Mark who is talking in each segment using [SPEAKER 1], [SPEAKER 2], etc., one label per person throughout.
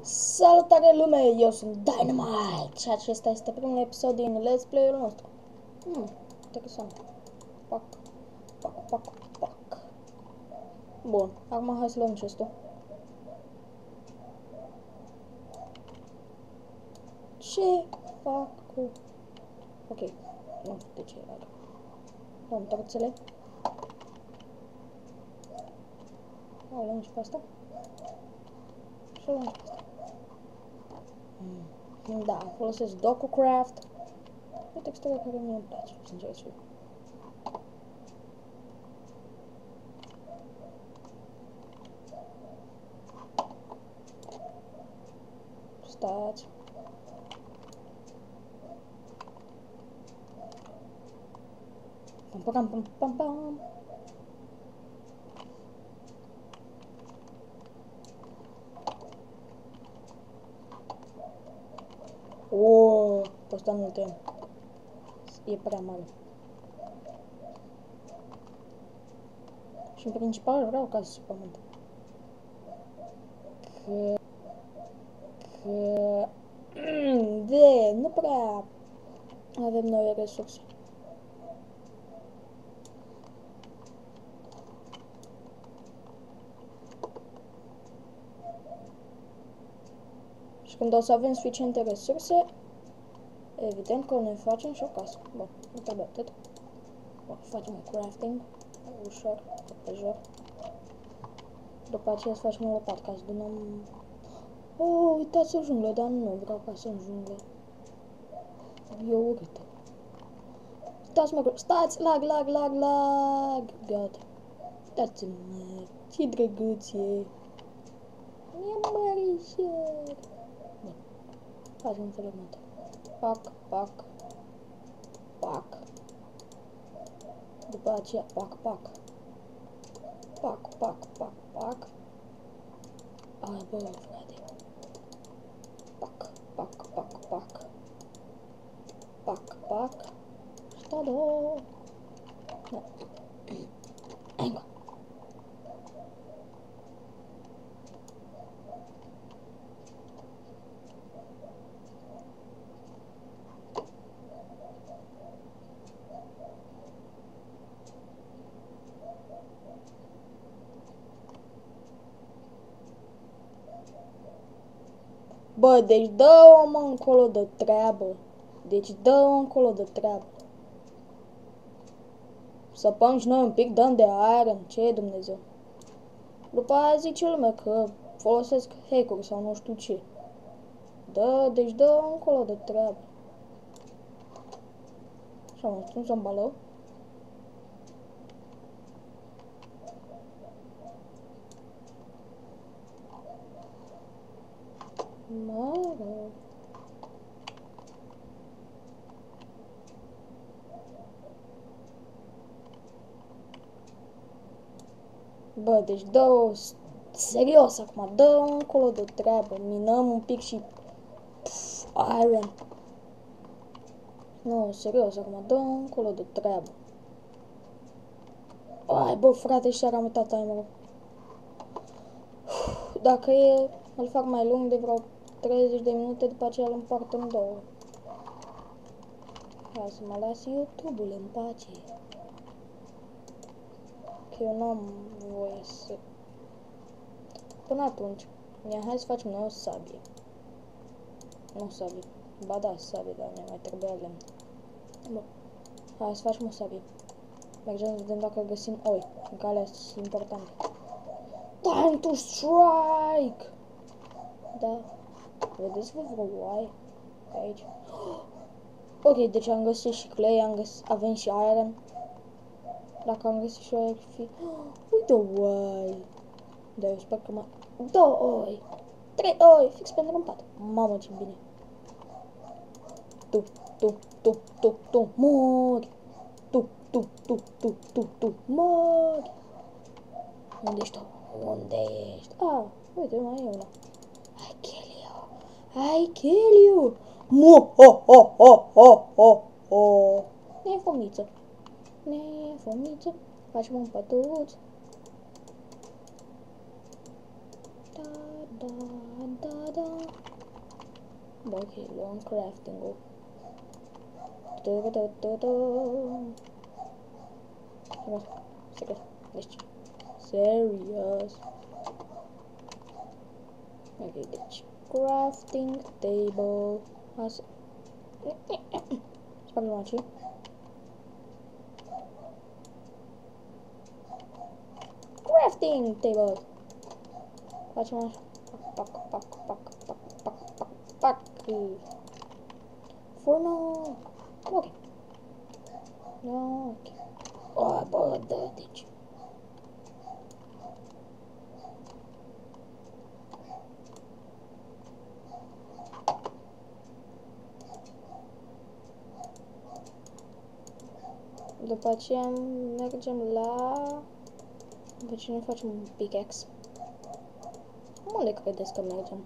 [SPEAKER 1] Salutare lume, eu sunt Dynamite și acesta este primul episod din Let's Play-ul nostru. Interesant. Pac, pac, pac, pac. Bun, acum hai să luăm chest-ul. Ce fac cu... Ok, nu știu de ce era. Luăm torțele. O luăm și pe asta. Și o luăm și pe asta. Da, folosesc DokuCraft. E textura care mie îmi place, sincer să fiu. Stați. Pam, pam, pam, pam, pam. Pe ăsta nu-l tăiem. E prea mare. Și în principal vreau casă sub pământ. Nu prea avem noi resurse. Și când o să avem suficiente resurse, evident că ne facem și o casă. Bun, nu trebuie atât. Bun, facem un crafting ușor, pe jur. După aceea să facem o lopată ca să dăm... Oh, uitați în junglă, dar nu vreau ca să în junglă. E urâtă. Stați, lag. Gata. Uitați-mă, ce drăguț e. E mărișor. Bun, facem în felul următor. Pac. După aceea, pac. Ai, bă, frate. Pac. Tada! Da. Hai, bă, deci dă-o mă încolo de treabă. Săpăm și noi un pic, dăm de iron, ce Dumnezeu. După aia zice lumea că folosesc hack-uri sau nu știu ce. Deci dă încolo de treabă. Așa mă strâns în bală. Bă, deci dă-o serios acum, dă încolo de treabă, minăm un pic și iron. Nu, serios acum, dă încolo de treabă. Ai, bă, frate, și am uitat timerul. Dacă e, îl fac mai lung de vreo 30 de minute, după aceea îl împart în două. Hai să mă las YouTube-ul în pace. Că eu n-am voie să... Până atunci, hai să facem noi o sabie. Nu sabie. Ba da, sabie, dar ne mai trebuia lemn. Bun. Hai să facem o sabie. Mergem să vedem dacă găsim oi. În calea sunt importante. Time to strike! Da. Vedeți vă vreo oaie aici? Ok, deci am găsit și clay, avem și iron. Dacă am găsit și oaie, ar fi... Uite o oaie! Da, eu sper că mai... 2 oi! 3 oi! Fix pentru un pat. Mamă, ce bine! Tu, mori! Tu, mori! Unde ești tu? Unde ești? Ah, uite, mai e una. I kill you! Ho! Nefomiță. Facem un pătuț. da. Bă, ok, luăm crafting-ul. Serios. Deci, serios. Ok, deci, crafting table. Asta. Spargem aici. Crafting table. Facem așa. Pac. Furnă. Ok. Ok. O, bă, da, deci. După aceea mergem la... După ce ne facem un pickaxe. Unde credeți că mergem?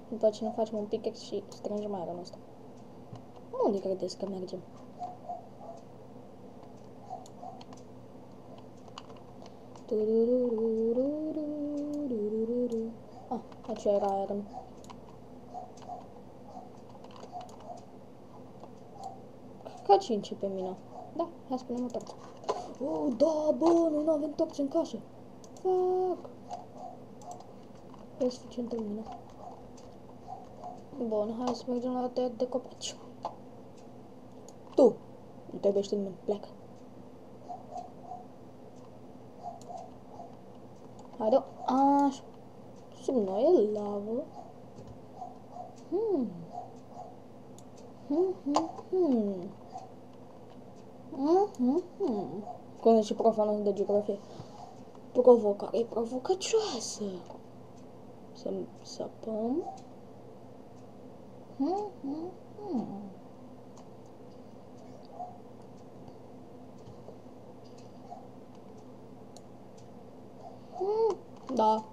[SPEAKER 1] După ce ne facem un pickaxe și strângem ironul ăsta. Unde credeți că mergem? Ah, aici era iron. Ca ce începe mina? Da, hai să punem o torță. Oh, da, bă, noi nu avem torțe în casă. Fuck. E suficient în mine. Bun, hai să mergem la tăiat de copaci. Tu, nu te iubește nimeni, pleacă. Haide, așa. Sub noi e lavă. Cum zice profanul de geografie. Provocare provocacioasă. Să săpăm. Da.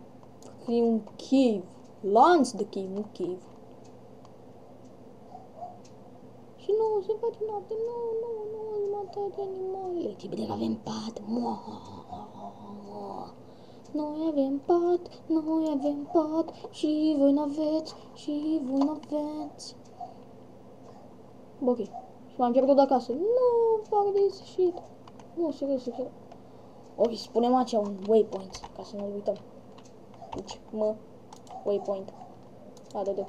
[SPEAKER 1] E un cave. Lanț de cave, nu cave. Și nu, se face noapte. Nu, matat animalele. Trebuie că avem pat. Noi avem pat și voi n-aveți. Bă, ok. Și m-am pierdut de acasă. Nu, fac de shit. Nu, serios. Ok, spunem aici un waypoint, ca să nu uităm. Deci, waypoint. Adă.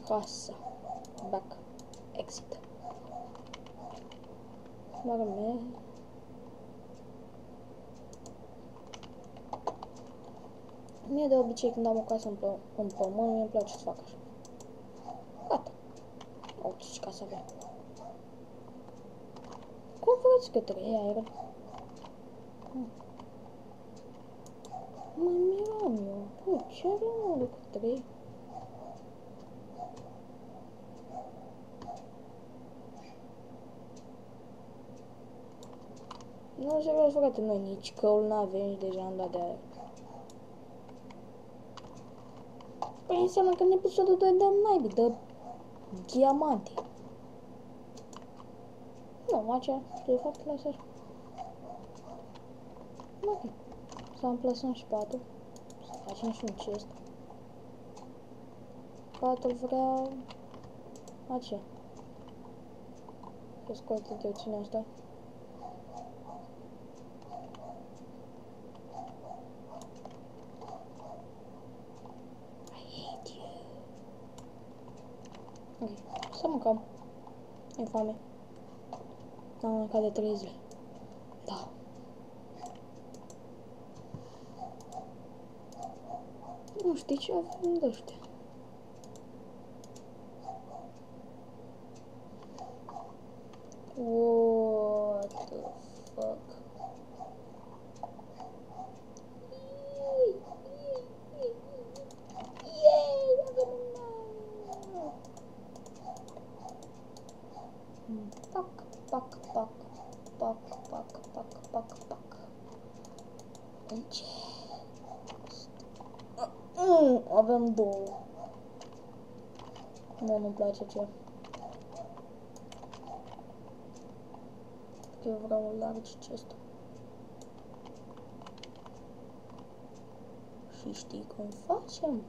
[SPEAKER 1] Casa. Back. Exit. Merg. Mie de obicei când am o casă în pământ, mie îmi place să fac așa. Gata. Uite ce casă avem. Cum vreți că 3 aer? Mă miram eu. Bă, ce are mă de cu 3? Nu serios, frate, noi nici căul n-avem, nici deja am dat de aer. Păi înseamnă că în episodul 2 dăm naibii, dă diamante. Nu, acea, de fapt, lasă așa. Ok. Să amplasăm și patul. Să facem și un chest. Patul vreau... Aceea. Să scoate-te cine asta. Ok, să mâncăm. E foame. N-am mâncat de 3 zile. Da. Nu știi ce avem de ăștia. What the fuck? Yay! Avem un aer! Pac. Deci... avem 2. Nu-mi place ce. Că eu vreau un large chest. știi cum facem?